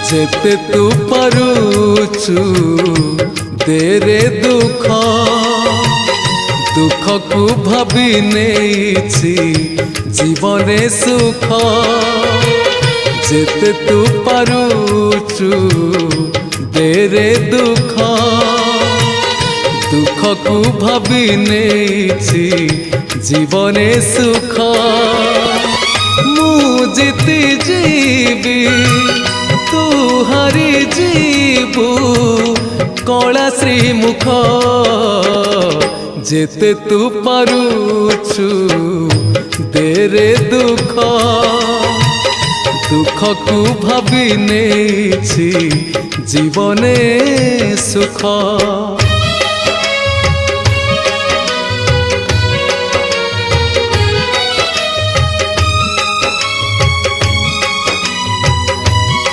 जेते तू पारुचु देरे दुख दुख को भाभी नेछि जीवने सुख जेते तू पारुचु देरे दुख दुख को भाभी नेछि जीवने सुख मु जीती जीवी तू हारी जीवु कला श्रीमुख जेते तू पारुचु देरे दुख दुख को भाभी नेछि जीवने सुख।